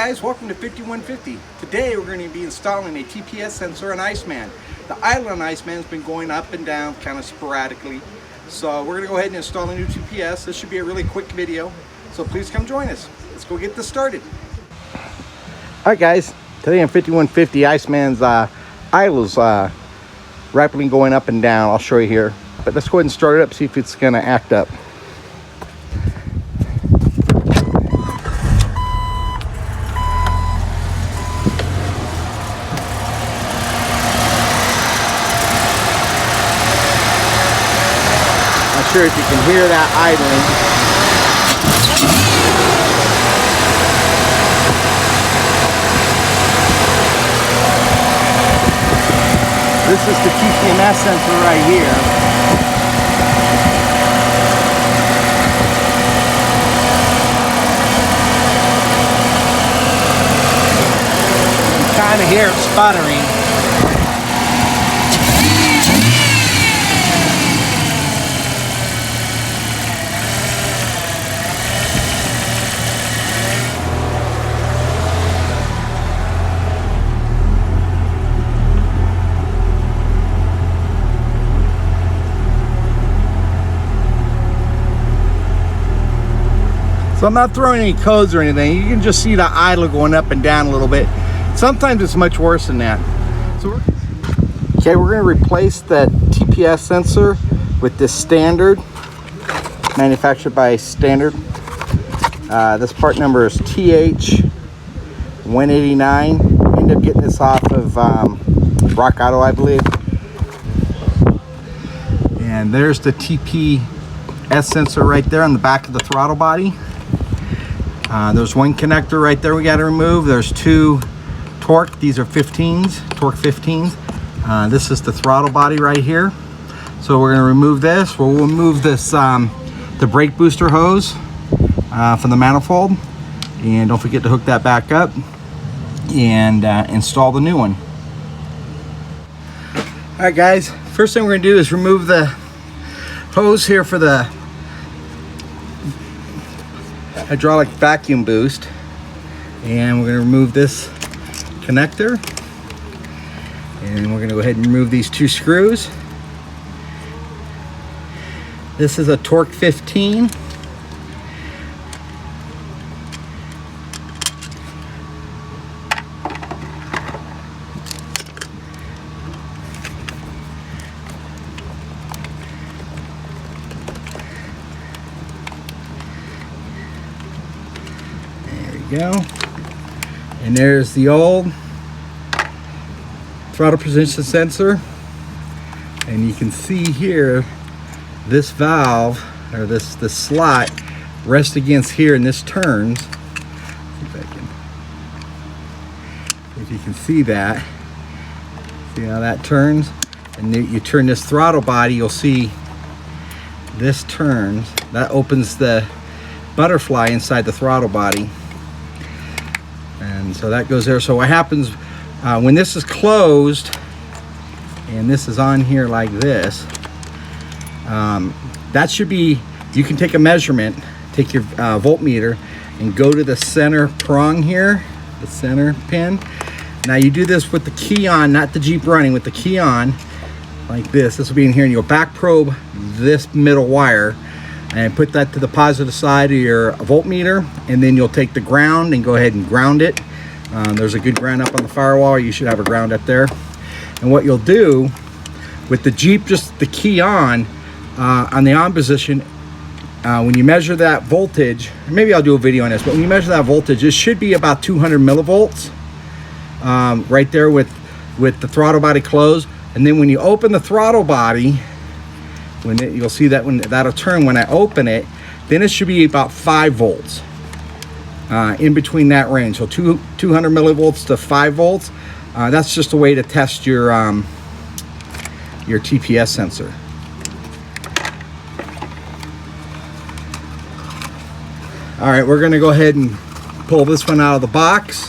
guys, welcome to 5150. Today we're going to be installing a TPS sensor on IceMan. The idle on IceMan has been going up and down kind of sporadically. So we're going to go ahead and install a new TPS. This should be a really quick video. So please come join us. Let's go get this started. Alright guys, today on 5150 IceMan's idle is rapidly going up and down. I'll show you here. But let's go ahead and start it up, see if it's going to act up. Not sure if you can hear that idling. This is the TPS sensor right here. You can kind of hear it sputtering. So I'm not throwing any codes or anything. You can just see the idle going up and down a little bit. Sometimes it's much worse than that. So we're going to replace the TPS sensor with this Standard, manufactured by Standard. This part number is TH189. Ended up getting this off of Rock Auto, I believe. And there's the TPS sensor right there on the back of the throttle body. There's one connector right there we got to remove. There's two torque. These are 15s, torque 15s. This is the throttle body right here. So we're going to remove this. We'll remove this, the brake booster hose from the manifold. And don't forget to hook that back up and install the new one. All right, guys. First thing we're going to do is remove the hose here for the hydraulic vacuum boost, and we're going to remove this connector, and we're going to go ahead and remove these two screws. This is a torque 15. Go, and there's the old throttle position sensor, and you can see here this valve, or this slot, rests against here, and this turns. If you can see that, see how that turns, and then you turn this throttle body, you'll see this turns. That opens the butterfly inside the throttle body. And so that goes there. So what happens when this is closed and this is on here like this, that should be, you can take a measurement, take your voltmeter and go to the center prong here, the center pin. Now you do this with the key on, not the Jeep running, with the key on like this. This will be in here, and you'll back probe this middle wire and put that to the positive side of your voltmeter, and then you'll take the ground and go ahead and ground it. There's a good ground up on the firewall. You should have a ground up there. And what you'll do with the Jeep, just the key on the on position, when you measure that voltage, maybe I'll do a video on this, but when you measure that voltage, it should be about 200 millivolts right there with the throttle body closed. And then when you open the throttle body, you'll see that when that'll turn when I open it, then it should be about 5 volts in between that range. So 200 millivolts to 5 volts. That's just a way to test your TPS sensor. All right, we're going to go ahead and pull this one out of the box.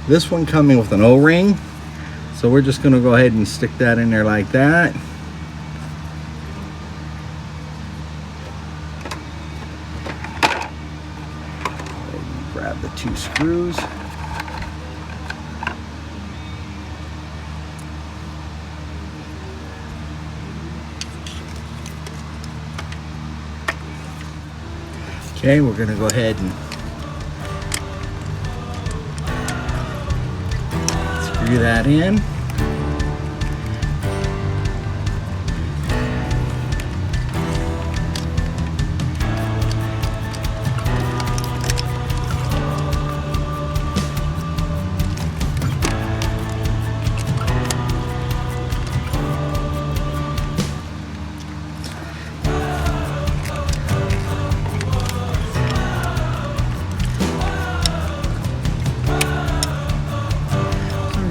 This one coming with an O-ring, so we're just going to go ahead and stick that in there like that. 2 screws. Okay, we're gonna go ahead and screw that in.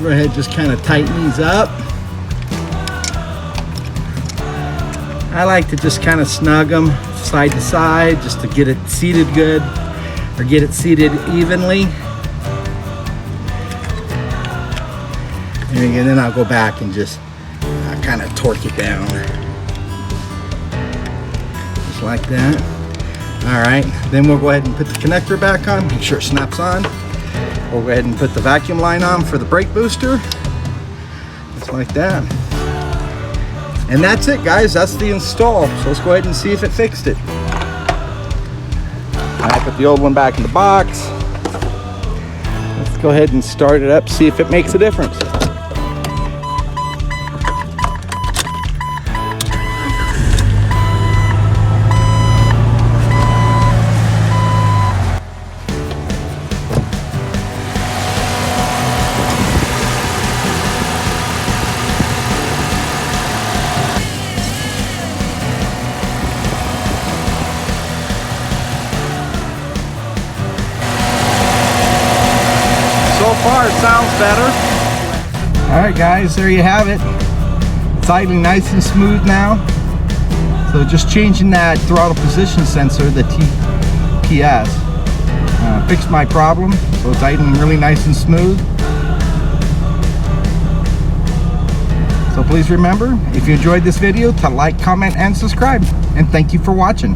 Go ahead, just kind of tighten these up. I like to just kind of snug them side to side just to get it seated good, or get it seated evenly. And then I'll go back and just kind of torque it down. Just like that. All right, then we'll go ahead and put the connector back on, make sure it snaps on. We'll go ahead and put the vacuum line on for the brake booster. Just like that. And that's it, guys. That's the install. So let's go ahead and see if it fixed it. I put the old one back in the box. Let's go ahead and start it up, see if it makes a difference. So far it sounds better. All right guys, there you have it. It's idling nice and smooth now. So just changing that throttle position sensor, the TPS, fixed my problem. So it's idling really nice and smooth. So please remember, if you enjoyed this video, to like, comment, and subscribe. And thank you for watching.